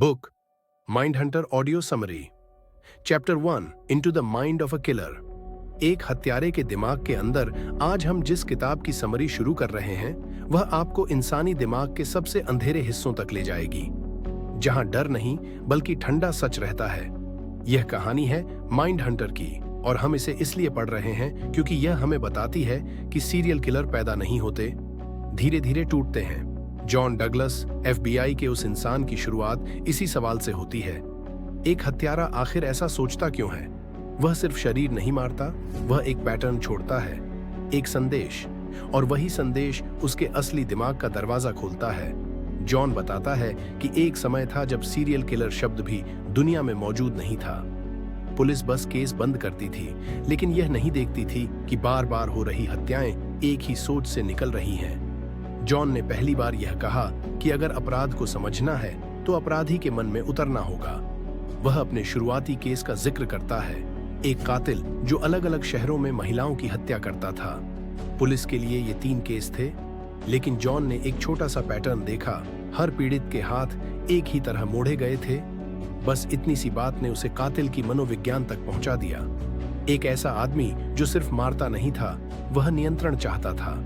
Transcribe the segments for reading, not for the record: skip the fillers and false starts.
Book mind Hunter audio summary. Chapter 1 into the mind of a killer. एक हत्यारे के दिमाग के अंदर आज हम जिस किताब की समरी शुरू कर रहे हैं वह आपको इंसानी दिमाग के सबसे अंधेरे हिस्सों तक ले जाएगी, जहां डर नहीं बल्कि ठंडा सच रहता है। यह कहानी है माइंड हंटर की और हम इसे इसलिए पढ़ रहे हैं क्योंकि यह हमें बताती है कि सीरियल किलर पैदा नहीं होते, धीरे धीरे टूटते हैं। जॉन डगलस FBI के उस इंसान की शुरुआत इसी सवाल से होती है, एक हत्यारा आखिर ऐसा सोचता क्यों है? वह सिर्फ शरीर नहीं मारता, वह एक पैटर्न छोड़ता है, एक संदेश, और वही संदेश उसके असली दिमाग का दरवाजा खोलता है। जॉन बताता है कि एक समय था जब सीरियल किलर शब्द भी दुनिया में मौजूद नहीं था। पुलिस बस केस बंद करती थी, लेकिन यह नहीं देखती थी कि बार बार हो रही हत्याएं एक ही सोच से निकल रही हैं। जॉन ने पहली बार यह कहा कि अगर अपराध को समझना है तो अपराधी के मन में उतरना होगा। वह अपने शुरुआती केस का जिक्र करता है, एक कातिल जो अलग अलग शहरों में महिलाओं की हत्या करता था। पुलिस के लिए ये 3 केस थे, लेकिन जॉन ने एक छोटा सा पैटर्न देखा। हर पीड़ित के हाथ एक ही तरह मोड़े गए थे। बस इतनी सी बात ने उसे कातिल की मनोविज्ञान तक पहुंचा दिया। एक ऐसा आदमी जो सिर्फ मारता नहीं था, वह नियंत्रण चाहता था।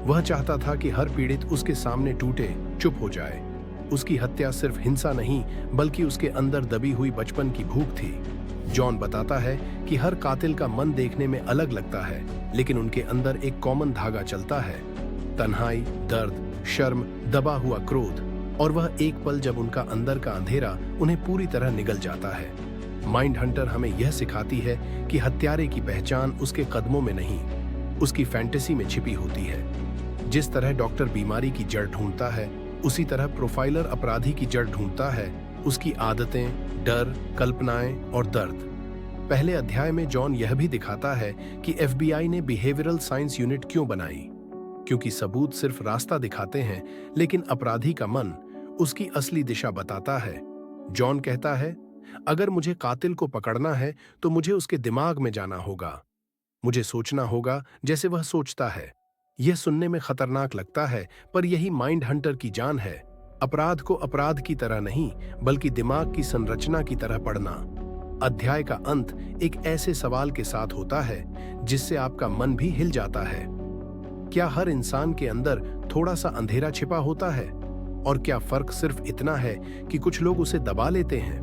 वह चाहता था कि हर पीड़ित उसके सामने टूटे, चुप हो जाए। उसकी हत्या सिर्फ हिंसा नहीं बल्कि उसके अंदर दबी हुई बचपन की भूख थी। जॉन बताता है कि हर कातिल का मन देखने में अलग लगता है, लेकिन उनके अंदर एक कॉमन धागा चलता है, तन्हाई, दर्द, शर्म, दबा हुआ क्रोध, और वह एक पल जब उनका अंदर का अंधेरा उन्हें पूरी तरह निगल जाता है। माइंड हंटर हमें यह सिखाती है कि हत्यारे की पहचान उसके कदमों में नहीं, उसकी फैंटेसी में छिपी होती है। जिस तरह डॉक्टर बीमारी की जड़ ढूंढता है, उसी तरह प्रोफाइलर अपराधी की जड़ ढूंढता है, उसकी आदतें, डर, कल्पनाएं और दर्द। पहले अध्याय में जॉन यह भी दिखाता है कि FBI ने बिहेवियरल साइंस यूनिट क्यों बनाई, क्योंकि सबूत सिर्फ रास्ता दिखाते हैं, लेकिन अपराधी का मन उसकी असली दिशा बताता है। जॉन कहता है, अगर मुझे कातिल को पकड़ना है तो मुझे उसके दिमाग में जाना होगा, मुझे सोचना होगा जैसे वह सोचता है। यह सुनने में खतरनाक लगता है, पर यही माइंड हंटर की जान है। अपराध को अपराध की तरह नहीं बल्कि दिमाग की संरचना की तरह पढ़ना। अध्याय का अंत एक ऐसे सवाल के साथ होता है जिससे आपका मन भी हिल जाता है। क्या हर इंसान के अंदर थोड़ा सा अंधेरा छिपा होता है? और क्या फर्क सिर्फ इतना है कि कुछ लोग उसे दबा लेते हैं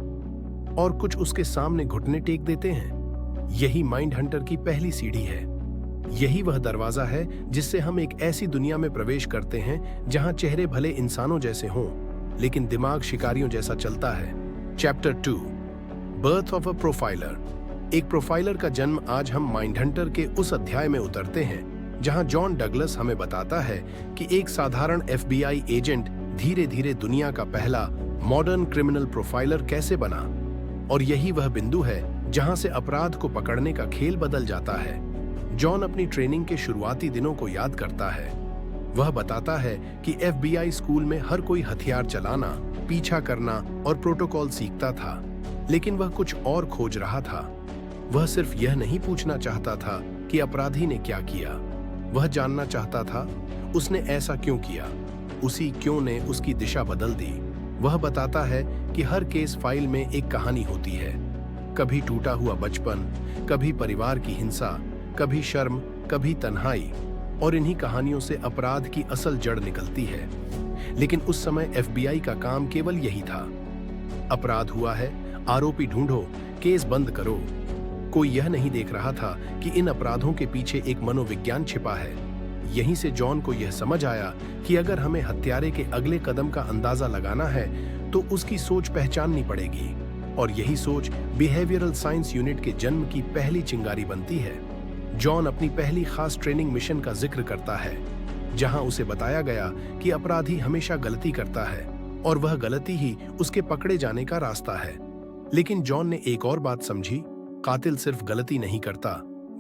और कुछ उसके सामने घुटने टेक देते हैं? यही माइंड हंटर की पहली सीढ़ी है। यही वह दरवाजा है जिससे हम एक ऐसी दुनिया में प्रवेश करते हैं जहां चेहरे भले इंसानों जैसे हों, लेकिन दिमाग शिकारियों जैसा चलता है। Chapter 2 birth of a profiler. एक प्रोफाइलर का जन्म। आज हम माइंड हंटर के उस अध्याय में उतरते हैं जहां जॉन डगलस हमें बताता है कि एक साधारण FBI एजेंट धीरे धीरे दुनिया का पहला मॉडर्न क्रिमिनल प्रोफाइलर कैसे बना। और यही वह बिंदु है जहां से अपराध को पकड़ने का खेल बदल जाता है। जॉन अपनी ट्रेनिंग के शुरुआती दिनों को याद करता है। वह बताता है कि FBI स्कूल में हर कोई हथियार चलाना, पीछा करना और प्रोटोकॉल सीखता था, लेकिन वह कुछ और खोज रहा था। वह सिर्फ यह नहीं पूछना चाहता था कि अपराधी ने क्या किया, वह जानना चाहता था उसने ऐसा क्यों किया। उसी क्यों ने उसकी दिशा बदल दी। वह बताता है कि हर केस फाइल में एक कहानी होती है, कभी टूटा हुआ बचपन, कभी परिवार की हिंसा, कभी शर्म, कभी तन्हाई, और इन्हीं कहानियों से अपराध की असल जड़ निकलती है। लेकिन उस समय FBI का काम केवल यही था, अपराध हुआ है, आरोपी ढूंढो, केस बंद करो। कोई यह नहीं देख रहा था कि इन अपराधों के पीछे एक मनोविज्ञान छिपा है। यहीं से जॉन को यह समझ आया कि अगर हमें हत्यारे के अगले कदम का अंदाजा लगाना है तो उसकी सोच पहचाननी पड़ेगी, और यही सोच बिहेवियरल साइंस यूनिट के जन्म की पहली चिंगारी बनती है। जॉन अपनी पहली खास ट्रेनिंग मिशन का जिक्र करता है, जहां उसे बताया गया कि अपराधी हमेशा गलती करता है और वह गलती ही उसके पकड़े जाने का रास्ता है। लेकिन जॉन ने एक और बात समझी, कातिल सिर्फ गलती नहीं करता,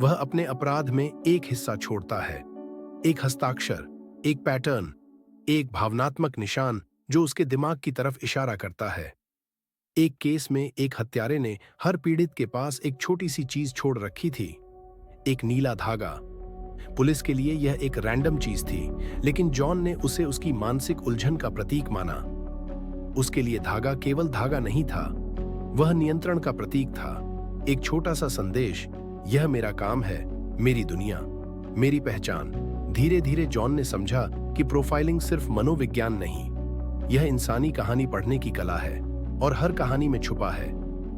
वह अपने अपराध में एक हिस्सा छोड़ता है, एक हस्ताक्षर, एक पैटर्न, एक भावनात्मक निशान जो उसके दिमाग की तरफ इशारा करता है। एक केस में एक हत्यारे ने हर पीड़ित के पास एक छोटी सी चीज छोड़ रखी थी, एक नीला धागा। पुलिस के लिए यह एक रैंडम चीज थी, लेकिन जॉन ने उसे उसकी मानसिक उलझन का प्रतीक माना। उसके लिए धागा केवल धागा नहीं था, वह नियंत्रण का प्रतीक था। एक छोटा सा संदेश, यह मेरा काम है, मेरी दुनिया, मेरी पहचान। धीरे धीरे जॉन ने समझा कि प्रोफाइलिंग सिर्फ मनोविज्ञान नहीं, यह इंसानी कहानी पढ़ने की कला है, और हर कहानी में छुपा है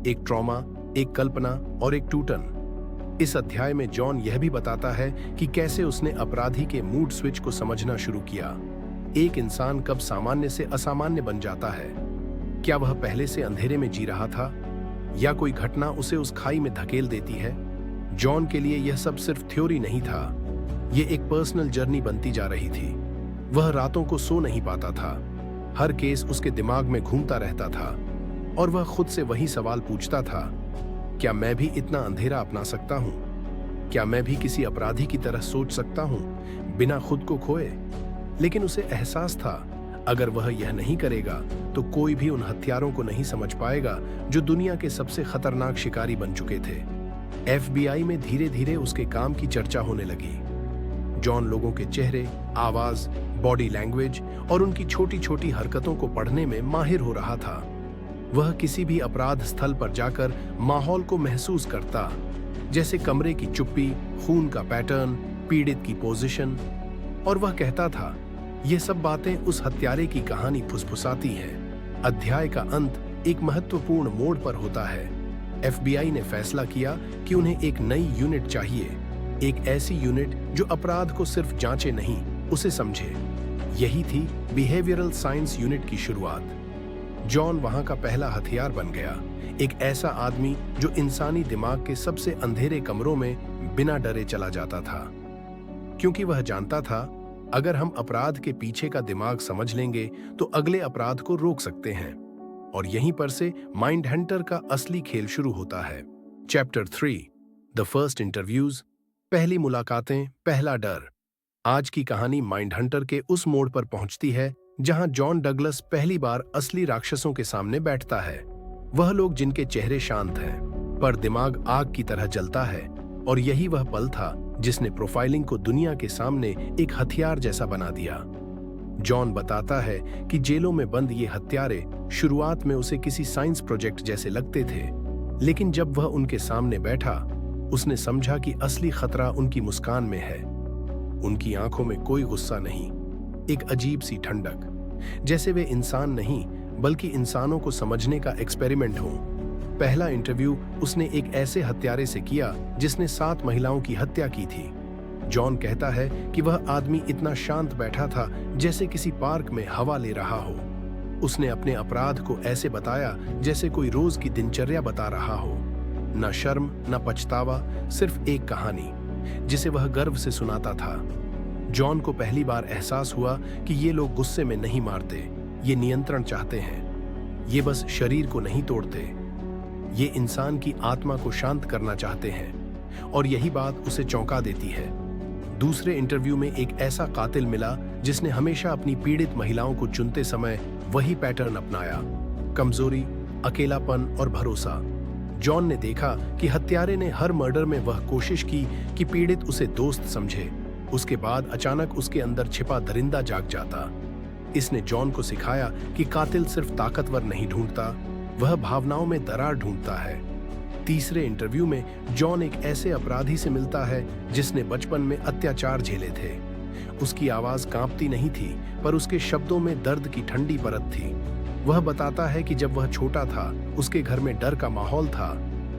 एक ट्रॉमा, एक कल्पना और एक टूटन। इस अध्याय में जॉन यह भी बताता है कि कैसे उसने अपराधी के मूड स्विच को समझना शुरू किया। एक इंसान कब सामान्य से असामान्य बन जाता है? क्या वह पहले से अंधेरे में जी रहा था, या कोई घटना उसे उस खाई में धकेल देती है? जॉन के लिए यह सब सिर्फ थ्योरी नहीं था, यह एक पर्सनल जर्नी बनती जा रही थी। वह रातों को सो नहीं पाता था, हर केस उसके दिमाग में घूमता रहता था, और वह खुद से वही सवाल पूछता था, क्या मैं भी इतना अंधेरा अपना सकता हूं? क्या मैं भी किसी अपराधी की तरह सोच सकता हूं, बिना खुद को खोए? लेकिन उसे एहसास था, अगर वह यह नहीं करेगा तो कोई भी उन हथियारों को नहीं समझ पाएगा जो दुनिया के सबसे खतरनाक शिकारी बन चुके थे। FBI में धीरे धीरे उसके काम की चर्चा होने लगी। जॉन लोगों के चेहरे, आवाज, बॉडी लैंग्वेज और उनकी छोटी छोटी हरकतों को पढ़ने में माहिर हो रहा था। वह किसी भी अपराध स्थल पर जाकर माहौल को महसूस करता, जैसे कमरे की चुप्पी, खून का पैटर्न, पीड़ित की पोजीशन, और वह कहता था, ये सब बातें उस हत्यारे की कहानी फुसफुसाती हैं। अध्याय का अंत एक महत्वपूर्ण मोड़ पर होता है। FBI ने फैसला किया कि उन्हें एक नई यूनिट चाहिए, एक ऐसी यूनिट जो अपराध को सिर्फ जांचे नहीं, उसे समझे। यही थी बिहेवियरल साइंस यूनिट की शुरुआत। जॉन वहां का पहला हथियार बन गया, एक ऐसा आदमी जो इंसानी दिमाग के सबसे अंधेरे कमरों में बिना डरे चला जाता था, क्योंकि वह जानता था, अगर हम अपराध के पीछे का दिमाग समझ लेंगे तो अगले अपराध को रोक सकते हैं। और यहीं पर से माइंड हंटर का असली खेल शुरू होता है। चैप्टर 3, द फर्स्ट इंटरव्यूज, पहली मुलाकातें, पहला डर। आज की कहानी माइंड हंटर के उस मोड़ पर पहुंचती है जहां जॉन डगलस पहली बार असली राक्षसों के सामने बैठता है। वह लोग जिनके चेहरे शांत हैं, पर दिमाग आग की तरह जलता है, और यही वह पल था जिसने प्रोफाइलिंग को दुनिया के सामने एक हथियार जैसा बना दिया। जॉन बताता है कि जेलों में बंद ये हत्यारे शुरुआत में उसे किसी साइंस प्रोजेक्ट जैसे लगते थे, लेकिन जब वह उनके सामने बैठा, उसने समझा कि असली खतरा उनकी मुस्कान में है। उनकी आंखों में कोई गुस्सा नहीं, एक अजीब सी ठंडक, जैसे वे इंसान नहीं बल्कि इंसानों को समझने का एक्सपेरिमेंट हो। पहला इंटरव्यू उसने एक ऐसे हत्यारे से किया जिसने 7 महिलाओं की हत्या की थी। जॉन कहता है कि वह आदमी इतना शांत बैठा था जैसे किसी पार्क में हवा ले रहा हो। उसने अपने अपराध को ऐसे बताया जैसे कोई रोज की दिनचर्या बता रहा हो, न शर्म न पछतावा, सिर्फ एक कहानी जिसे वह गर्व से सुनाता था। जॉन को पहली बार एहसास हुआ कि ये लोग गुस्से में नहीं मारते, ये नियंत्रण चाहते हैं। ये बस शरीर को नहीं तोड़ते, ये इंसान की आत्मा को शांत करना चाहते हैं, और यही बात उसे चौंका देती है। दूसरे इंटरव्यू में एक ऐसा कातिल मिला जिसने हमेशा अपनी पीड़ित महिलाओं को चुनते समय वही पैटर्न अपनाया, कमजोरी, अकेलापन और भरोसा। जॉन ने देखा कि हत्यारे ने हर मर्डर में वह कोशिश की कि पीड़ित उसे दोस्त समझे। उसके बाद अचानक उसके अंदर छिपा दरिंदा जाग जाता। इसने जॉन को सिखाया कि कातिल सिर्फ ताकतवर नहीं ढूंढता, वह भावनाओं में दरार ढूंढता है। तीसरे इंटरव्यू में जॉन एक ऐसे अपराधी से मिलता है जिसने बचपन में अत्याचार झेले थे। उसकी आवाज कांपती नहीं थी, पर उसके शब्दों में दर्द की ठंडी परत थी। वह बताता है कि जब वह छोटा था, उसके घर में डर का माहौल था,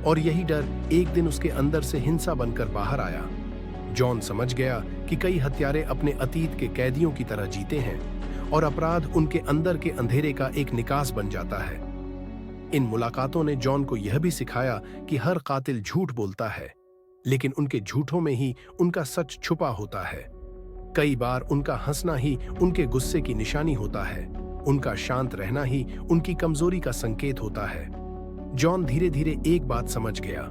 और यही डर एक दिन उसके अंदर से हिंसा बनकर बाहर आया। जॉन समझ गया कि कई हत्यारे अपने अतीत के कैदियों की तरह जीते हैं, और अपराध उनके अंदर के अंधेरे का एक निकास बन जाता है। इन मुलाकातों ने जॉन को यह भी सिखाया कि हर कातिल झूठ बोलता है, लेकिन उनके झूठों में ही उनका सच छुपा होता है। कई बार उनका हंसना ही उनके गुस्से की निशानी होता है, उनका शांत रहना ही उनकी कमजोरी का संकेत होता है। जॉन धीरे धीरे एक बात समझ गया,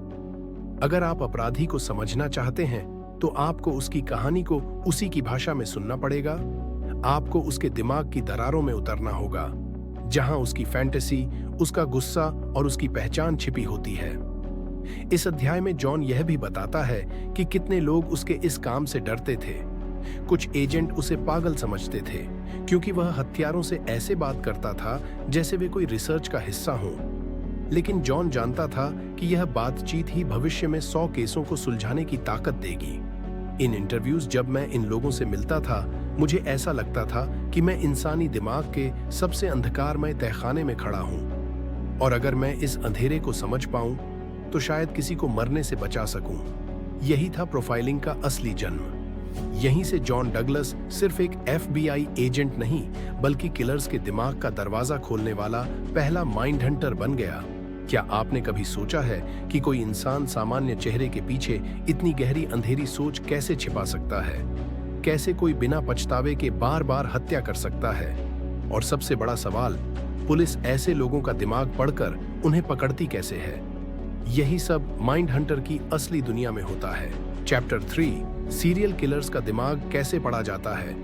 अगर आप अपराधी को समझना चाहते हैं तो आपको उसकी कहानी को उसी की भाषा में सुनना पड़ेगा। आपको उसके दिमाग की दरारों में उतरना होगा, जहां उसकी फैंटेसी, उसका गुस्सा और उसकी पहचान छिपी होती है। इस अध्याय में जॉन यह भी बताता है कि कितने लोग उसके इस काम से डरते थे, कुछ एजेंट उसे पागल समझते थे क्योंकि वह हत्यारों से ऐसे बात करता था जैसे वे कोई रिसर्च का हिस्सा हों। लेकिन जॉन जानता था कि यह बातचीत ही भविष्य में 100 केसों को सुलझाने की ताकत देगी। इन इंटरव्यूज जब मैं इन लोगों से मिलता था, मुझे ऐसा लगता था कि मैं इंसानी दिमाग के सबसे अंधकारमय तहखाने में खड़ा हूं, और अगर मैं इस अंधेरे को समझ पाऊं तो शायद किसी को मरने से बचा सकूं। यही था प्रोफाइलिंग का असली जन्म। यहीं से जॉन डगलस सिर्फ एक FBI एजेंट नहीं, बल्कि किलर्स के दिमाग का दरवाजा खोलने वाला पहला माइंड हंटर बन गया। क्या आपने कभी सोचा है कि कोई इंसान सामान्य चेहरे के पीछे इतनी गहरी अंधेरी सोच कैसे छिपा सकता है? कैसे कोई बिना पछतावे के बार बार हत्या कर सकता है? और सबसे बड़ा सवाल, पुलिस ऐसे लोगों का दिमाग पढ़कर उन्हें पकड़ती कैसे है? यही सब माइंड हंटर की असली दुनिया में होता है। चैप्टर 3, सीरियल किलर्स का दिमाग कैसे पढ़ा जाता है।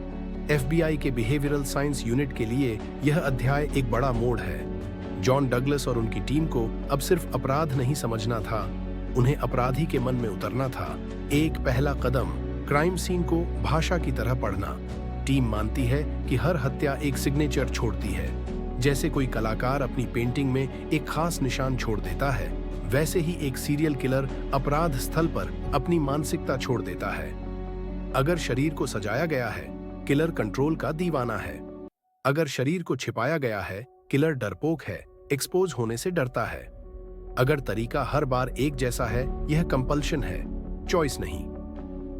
FBI के बिहेवियरल साइंस यूनिट के लिए यह अध्याय एक बड़ा मोड़ है। जॉन डगलस और उनकी टीम को अब सिर्फ अपराध नहीं समझना था, उन्हें अपराधी के मन में उतरना था। एक पहला कदम, क्राइम सीन को भाषा की तरह पढ़ना। टीम मानती है कि हर हत्या एक सिग्नेचर छोड़ती है। जैसे कोई कलाकार अपनी पेंटिंग में एक खास निशान छोड़ देता है, वैसे ही एक सीरियल किलर अपराध स्थल पर अपनी मानसिकता छोड़ देता है। अगर शरीर को सजाया गया है, किलर कंट्रोल का दीवाना है। अगर शरीर को छिपाया गया है, किलर डरपोक है, एक्सपोज होने से डरता है। अगर तरीका हर बार एक जैसा है, यह कंपल्शन है, चॉइस नहीं।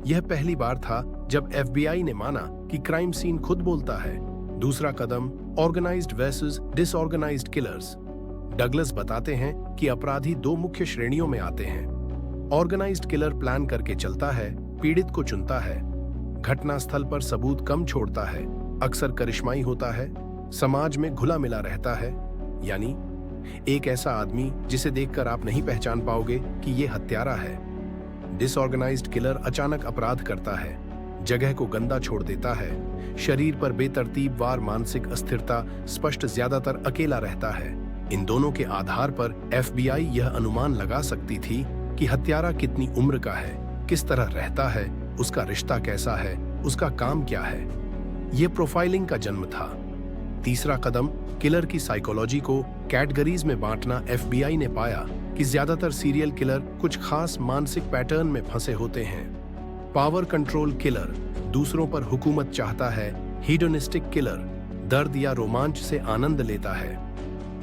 यह पहली बार था जब FBI ने माना कि क्राइम सीन खुद बोलता है। दूसरा कदम, organised versus disorganised killers. Douglas बताते हैं कि अपराधी 2 मुख्य श्रेणियों में आते हैं। ऑर्गेनाइज्ड किलर प्लान करके चलता है, पीड़ित को चुनता है, घटनास्थल पर सबूत कम छोड़ता है, अक्सर करिश्माई होता है, समाज में घुला मिला रहता है, यानी एक ऐसा आदमी जिसे देखकर आप नहीं पहचान पाओगे कि ये हत्यारा है। डिसऑर्गेनाइज्ड किलर अचानक अपराध करता है, जगह को गंदा छोड़ देता है, शरीर पर बेतरतीब वार, मानसिक अस्थिरता स्पष्ट, ज्यादातर अकेला रहता है। इन दोनों के आधार पर FBI यह अनुमान लगा सकती थी कि हत्यारा कितनी उम्र का है, किस तरह रहता है, उसका रिश्ता कैसा है, उसका काम क्या है। यह प्रोफाइलिंग का जन्म था। तीसरा कदम, किलर की साइकोलॉजी को कैटेगरीज में बांटना। FBI ने पाया कि ज्यादातर सीरियल किलर कुछ खास मानसिक पैटर्न में फंसे होते हैं। पावर कंट्रोल किलर, दूसरों पर हुकूमत चाहता है। हीडोनिस्टिक किलर, दर्द या रोमांच से आनंद लेता है।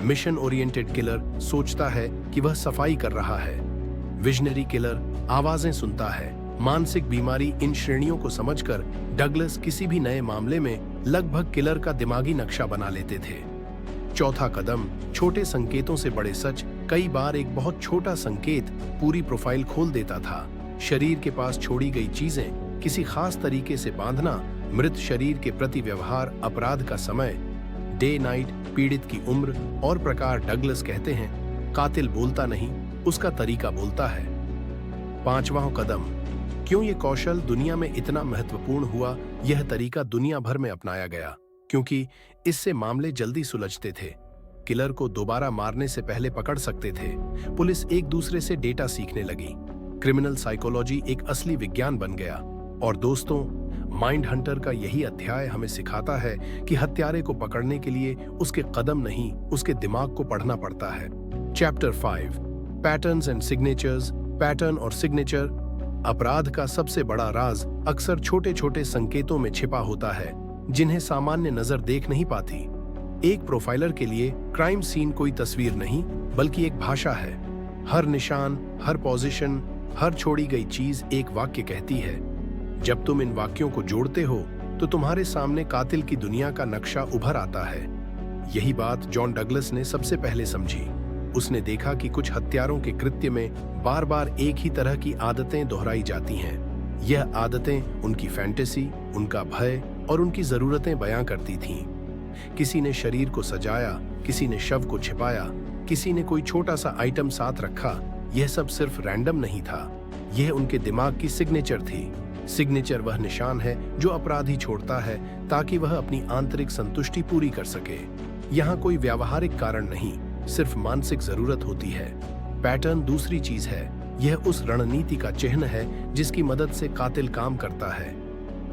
मिशन ओरिएंटेड किलर, सोचता है कि वह सफाई कर रहा है। विजनरी किलर, आवाजें सुनता है। मानसिक बीमारी। इन श्रेणियों को समझकर डगलस किसी भी नए मामले में लगभग किलर का दिमागी नक्शा बना लेते थे। चौथा कदम, छोटे संकेतों से बड़े सच। कई बार एक बहुत छोटा संकेत पूरी प्रोफाइल खोल देता था। शरीर के पास छोड़ी गई चीजें किसी खास तरीके से बांधना, मृत शरीर के प्रति व्यवहार, अपराध का समय, डे नाइट, पीड़ित की उम्र और प्रकार। डगलस कहते हैं, कातिल बोलता नहीं, उसका तरीका बोलता है। पांचवां कदम, क्यों ये कौशल दुनिया में इतना महत्वपूर्ण हुआ? यह तरीका दुनिया भर में अपनाया गया क्योंकि इससे मामले जल्दी सुलझते थे। किलर को दोबारा मारने से पहले पकड़ सकते थे। पुलिस एक दूसरे से डेटा सीखने लगी। क्रिमिनल साइकोलॉजी एक असली विज्ञान बन गया। और दोस्तों, माइंड हंटर का यही अध्याय हमें सिखाता है कि हत्यारे को पकड़ने के लिए उसके कदम नहीं, उसके दिमाग को पढ़ना पड़ता है। Chapter 5, patterns and signatures. Pattern और सिग्नेचर। अपराध का सबसे बड़ा राज अक्सर छोटे छोटे संकेतों में छिपा होता है, जिन्हें सामान्य नजर देख नहीं पाती। एक प्रोफाइलर के लिए क्राइम सीन कोई तस्वीर नहीं, बल्कि एक भाषा है। हर निशान, हर पोजीशन, हर छोड़ी गई चीज एक वाक्य कहती है। जब तुम इन वाक्यों को जोड़ते हो तो तुम्हारे सामने कातिल की दुनिया का नक्शा उभर आता है। यही बात जॉन डगलस ने सबसे पहले समझी। उसने देखा कि कुछ हत्यारों के कृत्य में बार बार एक ही तरह की आदतें दोहराई जाती हैं। यह आदतें उनकी फैंटेसी, उनका भय और उनकी जरूरतें बयां करती थीं। किसी ने शरीर को सजाया, किसी ने शव को छिपाया, किसी ने कोई छोटा सा आइटम साथ रखा। यह सब सिर्फ रैंडम नहीं था, यह उनके दिमाग की सिग्नेचर थी। सिग्नेचर वह निशान है जो अपराधी छोड़ता है ताकि वह अपनी आंतरिक संतुष्टि पूरी कर सके। यहाँ कोई व्यावहारिक कारण नहीं, सिर्फ मानसिक जरूरत होती है। पैटर्न दूसरी चीज है। यह उस रणनीति का चिन्ह है जिसकी मदद से कातिल काम करता है।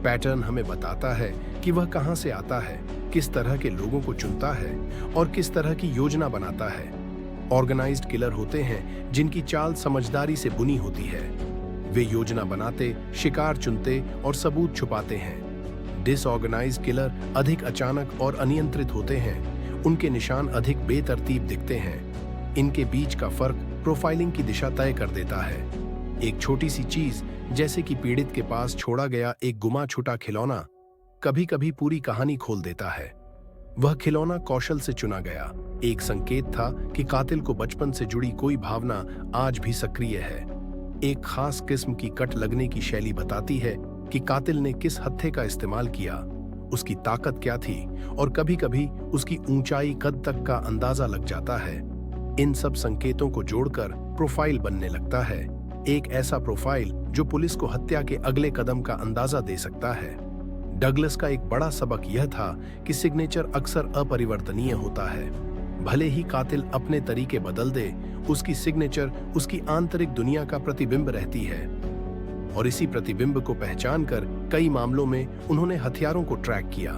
पैटर्न हमें बताता है कि वह कहां से आता है, किस तरह के लोगों को चुनता है और किस तरह की योजना बनाता है। ऑर्गेनाइज्ड किलर होते हैं जिनकी चाल समझदारी से बुनी होती है। वे योजना बनाते, शिकार चुनते और सबूत छुपाते हैं। डिसऑर्गेनाइज्ड किलर अधिक अचानक और अनियंत्रित होते हैं। उनके निशान अधिक बेतरतीब दिखते हैं। इनके बीच का फर्क प्रोफाइलिंग की दिशा तय कर देता है। एक छोटी सी चीज, जैसे कि पीड़ित के पास छोड़ा गया एक गुमा छूटा खिलौना, कभी-कभी पूरी कहानी खोल देता है। वह खिलौना कौशल से चुना गया, एक संकेत था कि कातिल को बचपन से जुड़ी कोई भावना आज भी सक्रिय है। एक खास किस्म की कट लगने की शैली बताती है कि कातिल ने किस हत्थे का इस्तेमाल किया, उसकी ताकत क्या थी और कभी-कभी उसकी ऊंचाई कद तक का अंदाजा लग जाता है। इन सब संकेतों को जोड़कर प्रोफाइल बनने लगता है, एक ऐसा प्रोफाइल जो पुलिस को हत्या के अगले कदम का अंदाजा दे सकता है। डगलस का एक बड़ा सबक यह था कि सिग्नेचर अक्सर अपरिवर्तनीय होता है। भले ही कातिल अपने तरीके बदल दे, उसकी सिग्नेचर उसकी आंतरिक दुनिया का प्रतिबिंब रहती है। और इसी प्रतिबिंब को पहचानकर कई मामलों में उन्होंने हथियारों को ट्रैक किया।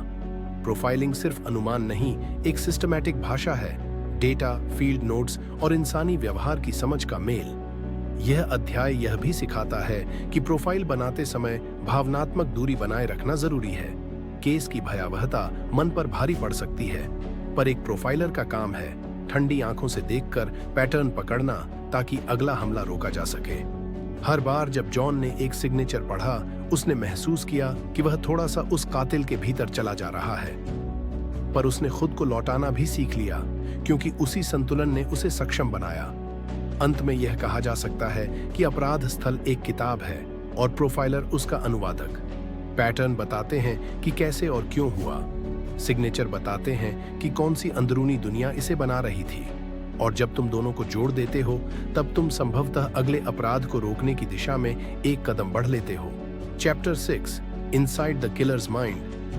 प्रोफाइलिंग सिर्फ अनुमान नहीं, एक सिस्टमैटिक भाषा है, डेटा, फील्ड नोट्स और इंसानी व्यवहार की समझ का मेल। यह अध्याय यह भी सिखाता है कि प्रोफाइल बनाते समय भावनात्मक दूरी बनाए रखना जरूरी है। केस की भयावहता मन पर भारी पड़ सकती है, पर एक प्रोफाइलर का काम है ठंडी आंखों से देखकर पैटर्न पकड़ना, ताकि अगला हमला रोका जा सके। हर बार जब जॉन ने एक सिग्नेचर पढ़ा, उसने महसूस किया कि वह थोड़ा सा उस कातिल के भीतर चला जा रहा है, पर उसने खुद को लौटाना भी सीख लिया, क्योंकि उसी संतुलन ने उसे सक्षम बनाया। अंत में यह कहा जा सकता है कि अपराध स्थल एक किताब है और प्रोफाइलर उसका अनुवादक। पैटर्न बताते हैं कि कैसे और क्यों हुआ, सिग्नेचर बताते हैं कि कौन सी अंदरूनी दुनिया इसे बना रही थी, और जब तुम दोनों को जोड़ देते हो, तब तुम संभवतः अगले अपराध को रोकने की दिशा में एक कदम बढ़ लेते हो। Chapter 6, inside the killers mind.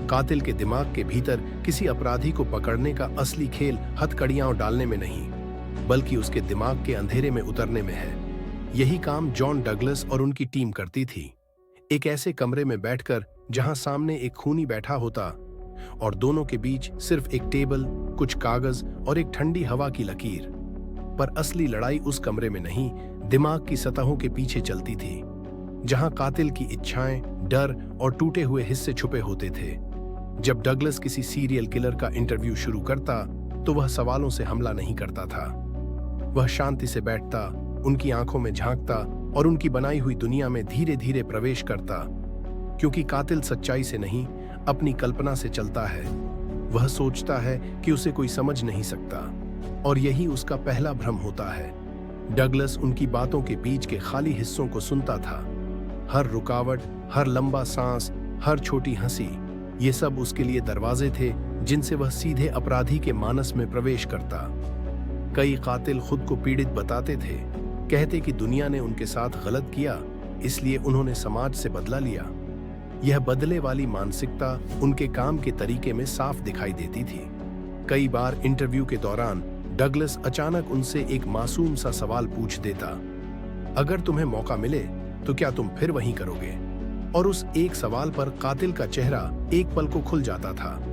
कातिल के दिमाग के भीतर किसी अपराधी को पकड़ने का असली खेल हथकड़ियां डालने में नहीं, बल्कि उसके दिमाग के अंधेरे में उतरने में है। यही काम जॉन डगलस और उनकी टीम करती थी। एक ऐसे कमरे में बैठकर जहां सामने एक खूनी बैठा होता और दोनों के बीच सिर्फ एक टेबल, कुछ कागज और एक ठंडी हवा की लकीर। पर असली लड़ाई उस कमरे में नहीं, दिमाग की सतहों के पीछे चलती थी, जहां कातिल की इच्छाएं, डर और टूटे हुए हिस्से छुपे होते थे। जब डगलस किसी सीरियल किलर का इंटरव्यू शुरू करता, तो वह सवालों से हमला नहीं करता था। वह शांति से बैठता, उनकी आंखों में झांकता और उनकी बनाई हुई दुनिया में धीरे धीरे प्रवेश करता, क्योंकि कातिल सच्चाई से नहीं, अपनी कल्पना से चलता है। वह सोचता है कि उसे कोई समझ नहीं सकता, और यही उसका पहला भ्रम होता है। डगलस उनकी बातों के बीच के खाली हिस्सों को सुनता था। हर रुकावट, हर लंबा सांस, हर छोटी हंसी, ये सब उसके लिए दरवाजे थे जिनसे वह सीधे अपराधी के मानस में प्रवेश करता। कई कातिल खुद को पीड़ित बताते थे, कहते कि दुनिया ने उनके साथ गलत किया, इसलिए उन्होंने समाज से बदला लिया। यह बदले वाली मानसिकता उनके काम के तरीके में साफ दिखाई देती थी। कई बार इंटरव्यू के दौरान डगलस अचानक उनसे एक मासूम सा सवाल पूछ देता, अगर तुम्हें मौका मिले तो क्या तुम फिर वहीं करोगे? और उस एक सवाल पर कातिल का चेहरा एक पल को खुल जाता था।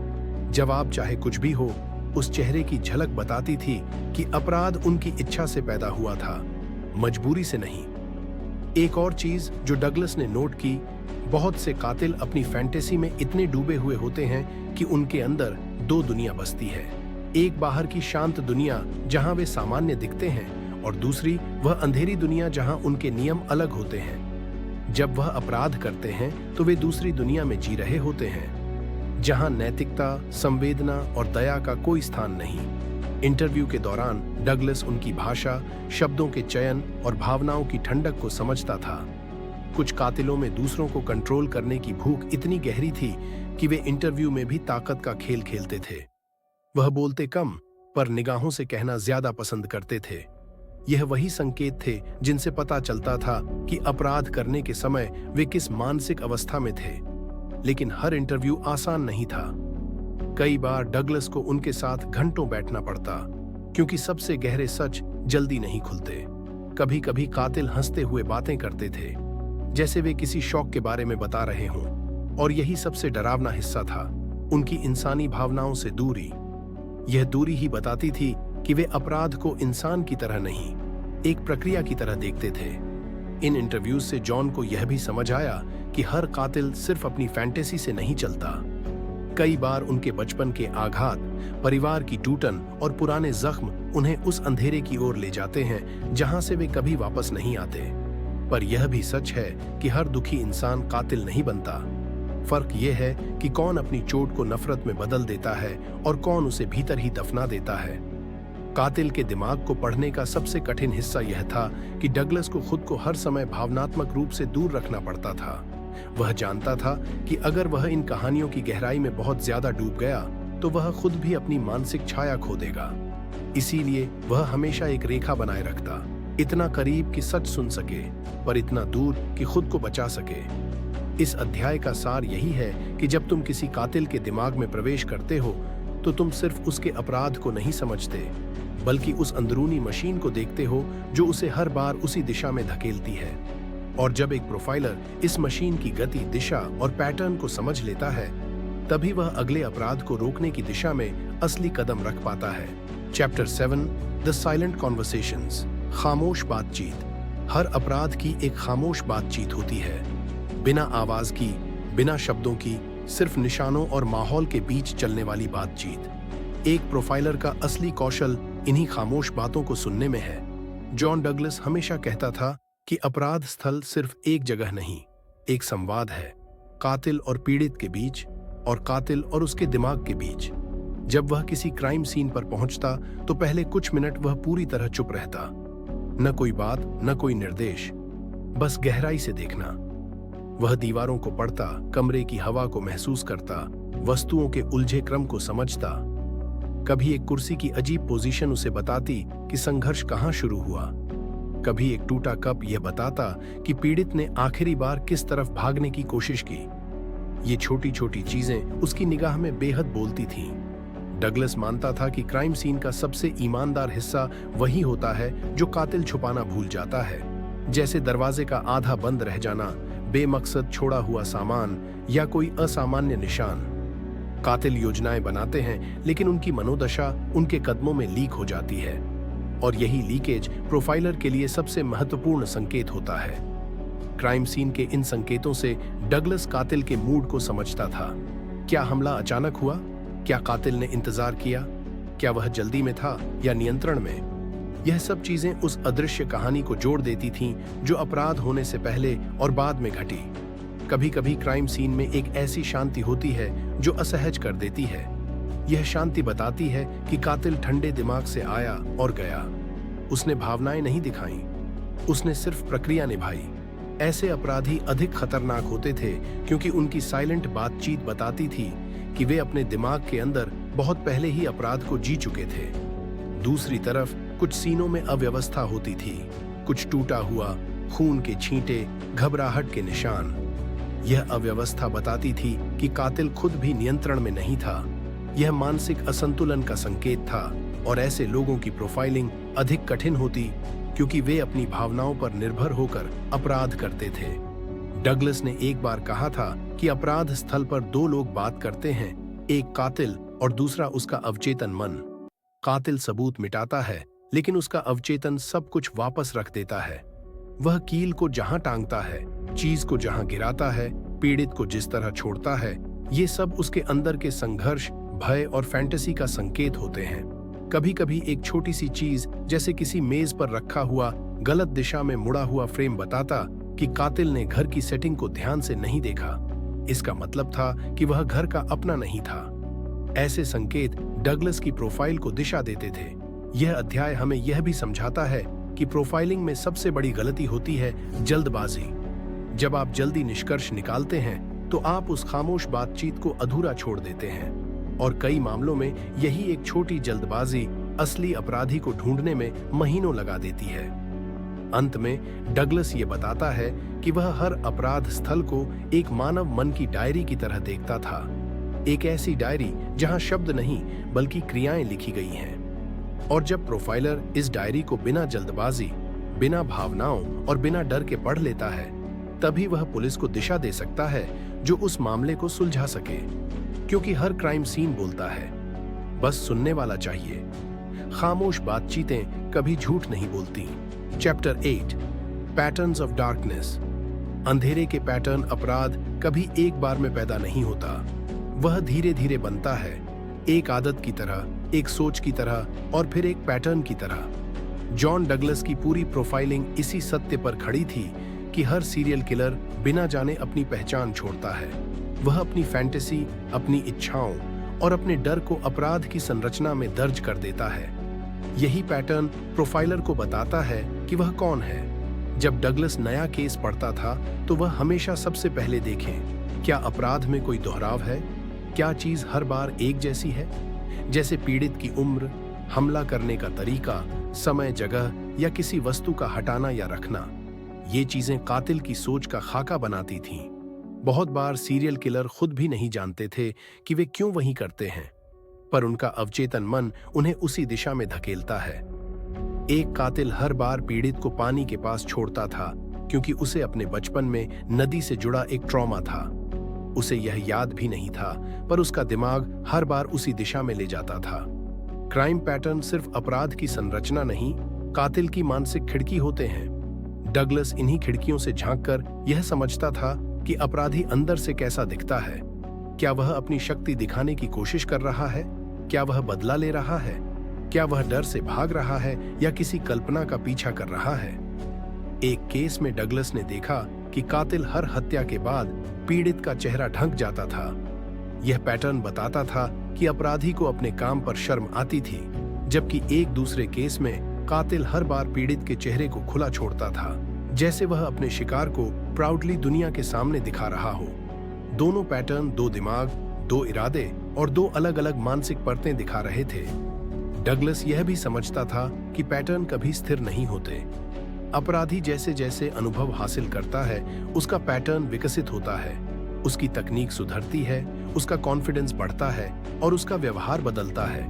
जवाब चाहे कुछ भी हो, उस चेहरे की झलक बताती थी कि अपराध उनकी इच्छा से पैदा हुआ था, मजबूरी से नहीं। एक और चीज जो डगलस ने नोट की, बहुत से कातिल अपनी फैंटेसी में इतने डूबे हुए होते हैं कि उनके अंदर दो दुनिया बसती है। एक बाहर की शांत दुनिया जहां वे सामान्य दिखते हैं, और दूसरी वह अंधेरी दुनिया जहां उनके नियम अलग होते हैं। जब वह अपराध करते हैं तो वे दूसरी दुनिया में जी रहे होते हैं, जहां नैतिकता, संवेदना और दया का कोई स्थान नहीं। इंटरव्यू के दौरान डगलस उनकी भाषा, शब्दों के चयन और भावनाओं की ठंडक को समझता था। कुछ कातिलों में दूसरों को कंट्रोल करने की भूख इतनी गहरी थी कि वे इंटरव्यू में भी ताकत का खेल खेलते थे। वह बोलते कम, पर निगाहों से कहना ज्यादा पसंद करते थे। यह वही संकेत थे जिनसे पता चलता था कि अपराध करने के समय वे किस मानसिक अवस्था में थे। लेकिन हर इंटरव्यू आसान नहीं था। कई बार डगलस को उनके साथ घंटों बैठना पड़ता, क्योंकि सबसे गहरे सच जल्दी नहीं खुलते। कभी कभी कातिल हंसते हुए बातें करते थे, जैसे वे किसी शौक के बारे में बता रहे हों, और यही सबसे डरावना हिस्सा था, उनकी इंसानी भावनाओं से दूरी। यह दूरी ही बताती थी कि वे अपराध को इंसान की तरह नहीं, एक प्रक्रिया की तरह देखते थे। इन इंटरव्यूज से जॉन को यह भी समझ आया कि हर कातिल सिर्फ अपनी फैंटेसी से नहीं चलता। कई बार उनके बचपन के आघात, परिवार की टूटन और पुराने जख्म उन्हें उस अंधेरे की ओर ले जाते हैं जहां से वे कभी वापस नहीं आते। पर यह भी सच है कि हर दुखी इंसान कातिल नहीं बनता। फर्क यह है कि कौन अपनी चोट को नफरत में बदल देता है और कौन उसे भीतर ही दफना देता है। कातिल के दिमाग को पढ़ने का सबसे कठिन हिस्सा यह था कि डगलस को खुद को हर समय भावनात्मक रूप से दूर रखना पड़ता था। वह जानता था कि अगर वह इन कहानियों की गहराई में बहुत ज्यादा डूब गया तो वह खुद भी अपनी मानसिक छाया खो देगा। इसीलिए वह हमेशा एक रेखा बनाए रखता, इतना करीब कि सच सुन सके, पर इतना दूर कि खुद को बचा सके। इस अध्याय का सार यही है कि जब तुम किसी कातिल के दिमाग में प्रवेश करते हो तो तुम सिर्फ उसके अपराध को नहीं समझते, बल्कि उस अंदरूनी मशीन को देखते हो जो उसे हर बार उसी दिशा में धकेलती है। और जब एक प्रोफाइलर इस मशीन की गति, दिशा और पैटर्न को समझ लेता है, तभी वह अगले अपराध को रोकने की दिशा में असली कदम रख पाता है। चैप्टर 7 द साइलेंट कॉन्वर्सेशंस, खामोश बातचीत। हर अपराध की एक खामोश बातचीत होती है, बिना आवाज की, बिना शब्दों की, सिर्फ निशानों और माहौल के बीच चलने वाली बातचीत। एक प्रोफाइलर का असली कौशल इन्हीं खामोश बातों को सुनने में है। जॉन डगलस हमेशा कहता था कि अपराध स्थल सिर्फ एक जगह नहीं, एक संवाद है, कातिल और पीड़ित के बीच, और कातिल और उसके दिमाग के बीच। जब वह किसी क्राइम सीन पर पहुंचता तो पहले कुछ मिनट वह पूरी तरह चुप रहता, न कोई बात, न कोई निर्देश, बस गहराई से देखना। वह दीवारों को पढ़ता, कमरे की हवा को महसूस करता, वस्तुओं के उलझे क्रम को समझता। कभी एक कुर्सी की अजीब पोजीशन उसे बताती कि संघर्ष कहां शुरू हुआ, कभी एक टूटा कप यह बताता कि पीड़ित ने आखिरी बार किस तरफ भागने की कोशिश की। ये छोटी छोटी चीजें उसकी निगाह में बेहद बोलती थीं। डगलस मानता था कि क्राइम सीन का सबसे ईमानदार हिस्सा वही होता है जो कातिल छुपाना भूल जाता है, जैसे दरवाजे का आधा बंद रह जाना, बेमकसद छोड़ा हुआ सामान या कोई असामान्य निशान। कातिल योजनाएं बनाते हैं, लेकिन उनकी मनोदशा उनके कदमों में लीक हो जाती है, और यही लीकेज प्रोफाइलर के लिए सबसे महत्वपूर्ण संकेत होता है। क्राइम सीन के इन संकेतों से डगलस कातिल के मूड को समझता था। क्या हमला अचानक हुआ? क्या कातिल ने इंतजार किया? क्या वह जल्दी में था या नियंत्रण में? यह सब चीजें उस अदृश्य कहानी को जोड़ देती थीं जो अपराध होने से पहले और बाद में घटी। कभी कभी क्राइम सीन में एक ऐसी शांति होती है जो असहज कर देती है। यह शांति बताती है कि कातिल ठंडे दिमाग से आया और गया। उसने भावनाएं नहीं दिखाई, उसने सिर्फ प्रक्रिया निभाई। ऐसे अपराधी अधिक खतरनाक होते थे क्योंकि उनकी साइलेंट बातचीत बताती थी कि वे अपने दिमाग के अंदर बहुत पहले ही अपराध को जी चुके थे। दूसरी तरफ कुछ सीनों में अव्यवस्था होती थी, कुछ टूटा हुआ, खून के छींटे, घबराहट के निशान। यह अव्यवस्था बताती थी कि कातिल खुद भी नियंत्रण में नहीं था। यह मानसिक असंतुलन का संकेत था, और ऐसे लोगों की प्रोफाइलिंग अधिक कठिन होती क्योंकि वे अपनी भावनाओं पर निर्भर होकर अपराध करते थे। डगलस ने एक बार कहा था कि अपराध स्थल पर दो लोग बात करते हैं, एक कातिल और दूसरा उसका अवचेतन मन। कातिल सबूत मिटाता है, लेकिन उसका अवचेतन सब कुछ वापस रख देता है। वह कील को जहां टांगता है, चीज को जहां गिराता है, पीड़ित को जिस तरह छोड़ता है, ये सब उसके अंदर के संघर्ष, भय और फैंटेसी का संकेत होते हैं। कभी कभी एक छोटी सी चीज, जैसे किसी मेज पर रखा हुआ गलत दिशा में मुड़ा हुआ फ्रेम, बताता कि कातिल ने घर की सेटिंग को ध्यान से नहीं देखा। इसका मतलब था कि वह घर का अपना नहीं था। ऐसे संकेत डगलस की प्रोफाइल को दिशा देते थे। यह अध्याय हमें यह भी समझाता है कि प्रोफाइलिंग में सबसे बड़ी गलती होती है जल्दबाजी। जब आप जल्दी निष्कर्ष निकालते हैं तो आप उस खामोश बातचीत को अधूरा छोड़ देते हैं, और कई मामलों में यही एक छोटी जल्दबाजी असली अपराधी को ढूंढने में महीनों लगा देती है। अंत में डगलस ये बताता है कि वह हर अपराध स्थल को एक मानव मन की डायरी की तरह देखता था, एक ऐसी डायरी जहां शब्द नहीं बल्कि क्रियाएं लिखी गई हैं। और जब प्रोफाइलर इस डायरी को बिना जल्दबाजी, बिना भावनाओं और बिना डर के पढ़ लेता है, तभी वह पुलिस को दिशा दे सकता है जो उस मामले को सुलझा सके, क्योंकि हर क्राइम सीन बोलता है, बस सुनने वाला चाहिए। खामोश बातचीतें कभी झूठ नहीं बोलती। Chapter 8 patterns of darkness. अंधेरे के पैटर्न अपराध कभी एक बार में पैदा नहीं होता, वह धीरे धीरे बनता है, एक आदत की तरह, एक सोच की तरह और फिर एक पैटर्न की तरह। जॉन डगलस की पूरी प्रोफाइलिंग इसी सत्य पर खड़ी थी कि हर सीरियल किलर बिना जाने अपनी पहचान छोड़ता है। वह अपनी फैंटेसी, अपनी इच्छाओं और अपने डर को अपराध की संरचना में दर्ज कर देता है। यही पैटर्न प्रोफाइलर को बताता है कि वह कौन है। जब डगलस नया केस पढ़ता था तो वह हमेशा सबसे पहले देखें, क्या अपराध में कोई दोहराव है, क्या चीज हर बार एक जैसी है, जैसे पीड़ित की उम्र, हमला करने का तरीका, समय, जगह या किसी वस्तु का हटाना या रखना। ये चीजें कातिल की सोच का खाका बनाती थीं। बहुत बार सीरियल किलर खुद भी नहीं जानते थे कि वे क्यों वही करते हैं, पर उनका अवचेतन मन उन्हें उसी दिशा में धकेलता है। एक कातिल हर बार पीड़ित को पानी के पास छोड़ता था क्योंकि उसे अपने बचपन में नदी से जुड़ा एक ट्रॉमा था। उसे यह याद भी नहीं था, पर उसका दिमाग हर बार उसी दिशा में ले जाता था। क्राइम पैटर्न सिर्फ अपराध की संरचना नहीं, कातिल की मानसिक खिड़की होते हैं। डगलस इन्हीं खिड़कियों से झांककर यह समझता था कि अपराधी अंदर से कैसा दिखता है। क्या वह अपनी शक्ति दिखाने की कोशिश कर रहा है? क्या वह बदला ले रहा है? क्या वह डर से भाग रहा है या किसी कल्पना का पीछा कर रहा है? एक केस में डगलस ने देखा कि कातिल हर हत्या के बाद पीड़ित का चेहरा ढक जाता था। यह पैटर्न बताता था कि अपराधी को अपने काम पर शर्म आती थी, जबकि एक दूसरे केस में कातिल हर बार पीड़ित के चेहरे को खुला छोड़ता था, जैसे वह अपने शिकार को प्राउडली दुनिया के सामने दिखा रहा हो। दोनों पैटर्न दो दिमाग, दो इरादे और दो अलग अलग मानसिक परतें दिखा रहे थे। डगलस यह भी समझता था कि पैटर्न कभी स्थिर नहीं होते। अपराधी जैसे जैसे अनुभव हासिल करता है, उसका पैटर्न विकसित होता है, उसकी तकनीक सुधरती है, उसका कॉन्फिडेंस बढ़ता है और उसका व्यवहार बदलता है।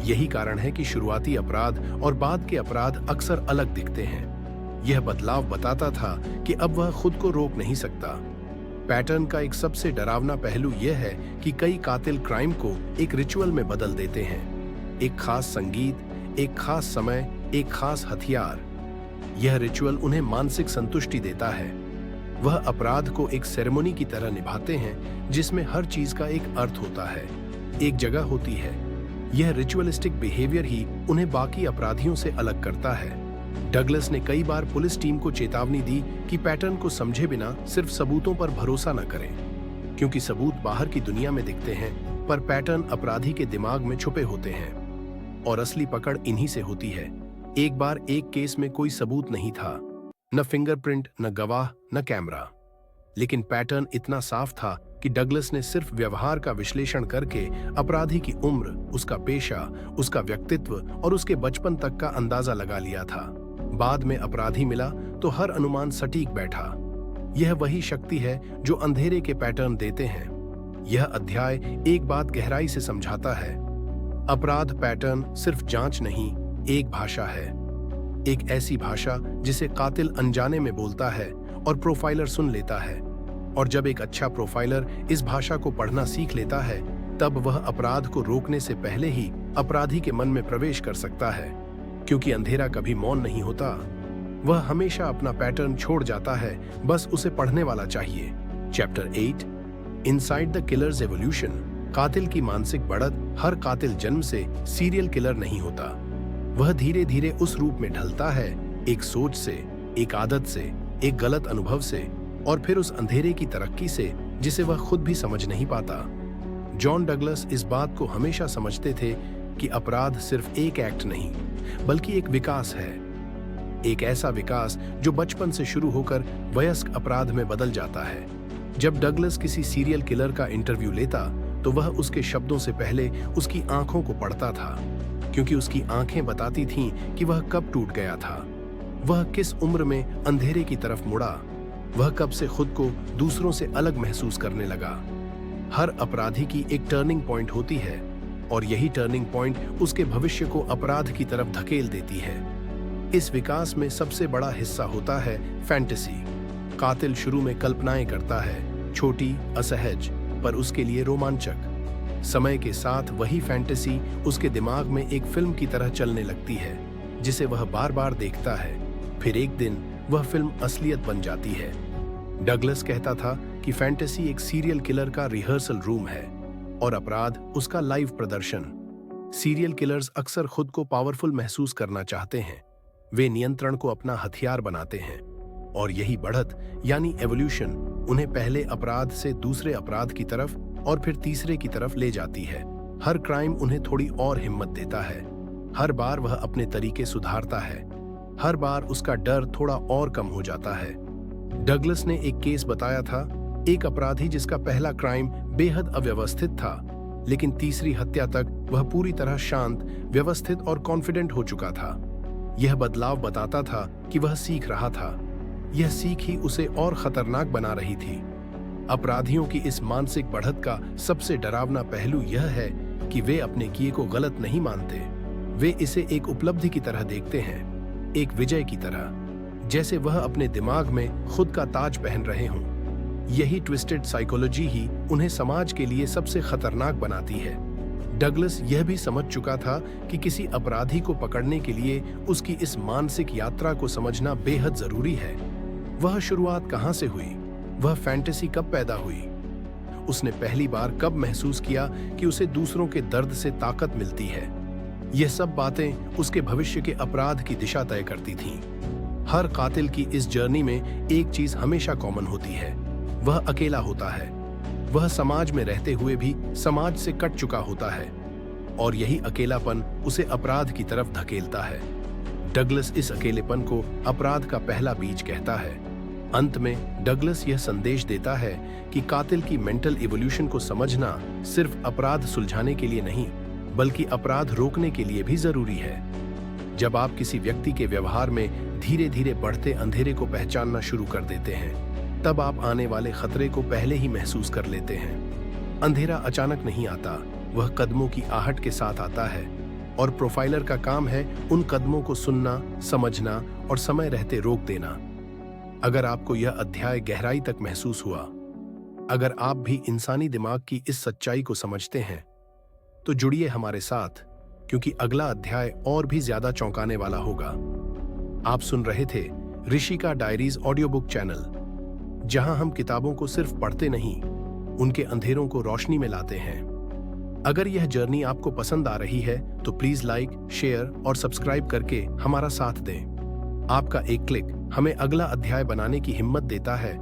यही कारण है कि शुरुआती अपराध और बाद के अपराध अक्सर अलग दिखते हैं। यह बदलाव बताता था कि अब वह खुद को रोक नहीं सकता। पैटर्न का एक सबसे डरावना पहलू यह है कि कई कातिल क्राइम को एक रिचुअल में बदल देते हैं। एक खास संगीत, एक खास समय, एक खास हथियार। यह रिचुअल उन्हें मानसिक संतुष्टि देता है। वह अपराध को एक सेरेमनी की तरह निभाते हैं जिसमें हर चीज का एक अर्थ होता है, एक जगह होती है। यह रिचुअलिस्टिक बिहेवियर ही उन्हें बाकी अपराधियों से अलग करता है। डगलस ने कई बार पुलिस टीम को चेतावनी दी कि पैटर्न को समझे बिना सिर्फ सबूतों पर भरोसा न करें, क्योंकि सबूत बाहर की दुनिया में दिखते हैं, पर पैटर्न अपराधी के दिमाग में छुपे होते हैं और असली पकड़ इन्हीं से होती है। एक बार एक केस में कोई सबूत नहीं था, न फिंगरप्रिंट, न गवाह, न कैमरा, लेकिन पैटर्न इतना साफ था कि डगलस ने सिर्फ व्यवहार का विश्लेषण करके अपराधी की उम्र, उसका पेशा, उसका व्यक्तित्व और उसके बचपन तक का अंदाजा लगा लिया था। बाद में अपराधी मिला तो हर अनुमान सटीक बैठा। यह वही शक्ति है जो अंधेरे के पैटर्न देते हैं। यह अध्याय एक बात गहराई से समझाता है, अपराध पैटर्न सिर्फ जांच नहीं, एक भाषा है। एक ऐसी भाषा जिसे कातिल अनजाने में बोलता है और प्रोफाइलर सुन लेता है। और जब एक अच्छा प्रोफाइलर इस भाषा को पढ़ना सीख लेता है, तब वह अपराध को रोकने से पहले ही अपराधी के मन में प्रवेश कर सकता है, क्योंकि अंधेरा कभी मौन नहीं होता। वह हमेशा अपना पैटर्न छोड़ जाता है, बस उसे पढ़ने वाला चाहिए। Chapter 8 inside the killers evolution. कातिल की मानसिक बढ़त। हर कातिल जन्म से सीरियल किलर नहीं होता। वह धीरे धीरे उस रूप में ढलता है, एक सोच से, एक आदत से, एक गलत अनुभव से और फिर उस अंधेरे की तरक्की से जिसे वह खुद भी समझ नहीं पाता। जॉन डगलस इस बात को हमेशा समझते थे कि अपराध सिर्फ एक एक्ट नहीं, बल्कि एक विकास है। एक ऐसा विकास जो बचपन से शुरू होकर वयस्क अपराध में बदल जाता है। जब डगलस किसी सीरियल किलर का इंटरव्यू लेता तो वह उसके शब्दों से पहले उसकी आंखों को पढ़ता था, क्योंकि उसकी आंखें बताती थीं कि वह कब टूट गया था, वह किस उम्र में अंधेरे की तरफ मुड़ा, वह कब से खुद को दूसरों से अलग महसूस करने लगा। हर अपराधी की एक टर्निंग पॉइंट होती है और यही टर्निंग पॉइंट उसके भविष्य को अपराध की तरफ धकेल देती है। इस विकास में सबसे बड़ा हिस्सा होता है फैंटेसी। कातिल शुरू में कल्पनाएं करता है, छोटी, असहज, पर उसके लिए रोमांचक। समय के साथ वही फैंटेसी उसके दिमाग में एक फिल्म की तरह चलने लगती है, जिसे वह बार बार देखता है। फिर एक दिन वह फिल्म असलियत बन जाती है। डगलस कहता था कि फैंटेसी एक सीरियल किलर का रिहर्सल रूम है और अपराध उसका लाइव प्रदर्शन। सीरियल किलर्स अक्सर खुद को पावरफुल महसूस करना चाहते हैं। वे नियंत्रण को अपना हथियार बनाते हैं और यही बढ़त यानी एवोल्यूशन उन्हें पहले अपराध से दूसरे अपराध की तरफ और फिर तीसरे की तरफ ले जाती है। हर क्राइम उन्हें थोड़ी और हिम्मत देता है। हर बार वह अपने तरीके सुधारता है। हर बार उसका डर थोड़ा और कम हो जाता है। डगलस ने एक केस बताया था, एक अपराधी जिसका पहला क्राइम बेहद अव्यवस्थित था, लेकिन तीसरी हत्या तक वह पूरी तरह शांत, व्यवस्थित और कॉन्फिडेंट हो चुका था। यह बदलाव बताता था कि वह सीख रहा था। यह सीख ही उसे और खतरनाक बना रही थी। अपराधियों की इस मानसिक बढ़त का सबसे डरावना पहलू यह है कि वे अपने किए को गलत नहीं मानते। वे इसे एक उपलब्धि की तरह देखते हैं, एक विजय की तरह, जैसे वह अपने दिमाग में खुद का ताज पहन रहे हों। यही ट्विस्टेड साइकोलॉजी ही उन्हें समाज के लिए सबसे खतरनाक बनाती है। डगलस यह भी समझ चुका था कि किसी अपराधी को पकड़ने के लिए उसकी इस मानसिक यात्रा को समझना बेहद जरूरी है। वह शुरुआत कहां से हुई? वह फैंटेसी कब पैदा हुई? उसने पहली बार कब महसूस किया कि उसे दूसरों के दर्द से ताकत मिलती है? यह सब बातें उसके भविष्य के अपराध की दिशा तय करती थीं। हर कातिल की इस जर्नी में एक चीज हमेशा कॉमन होती है, वह अकेला होता है। वह समाज में रहते हुए भी समाज से कट चुका होता है और यही अकेलापन उसे अपराध की तरफ धकेलता है। डगलस इस अकेलेपन को अपराध का पहला बीज कहता है। अंत में डगलस यह संदेश देता है कि कातिल की मेंटल इवोल्यूशन को समझना सिर्फ अपराध सुलझाने के लिए नहीं, बल्कि अपराध रोकने के लिए भी जरूरी है। जब आप किसी व्यक्ति के व्यवहार में धीरे धीरे बढ़ते अंधेरे को पहचानना शुरू कर देते हैं, तब आप आने वाले खतरे को पहले ही महसूस कर लेते हैं। अंधेरा अचानक नहीं आता, वह कदमों की आहट के साथ आता है और प्रोफाइलर का काम है उन कदमों को सुनना, समझना और समय रहते रोक देना। अगर आपको यह अध्याय गहराई तक महसूस हुआ, अगर आप भी इंसानी दिमाग की इस सच्चाई को समझते हैं, तो जुड़िए हमारे साथ, क्योंकि अगला अध्याय और भी ज्यादा चौंकाने वाला होगा। आप सुन रहे थे Rishika diaries audio book channel, जहां हम किताबों को सिर्फ पढ़ते नहीं, उनके अंधेरों को रोशनी में लाते हैं। अगर यह जर्नी आपको पसंद आ रही है तो प्लीज लाइक, शेयर और सब्सक्राइब करके हमारा साथ दें। आपका एक क्लिक हमें अगला अध्याय बनाने की हिम्मत देता है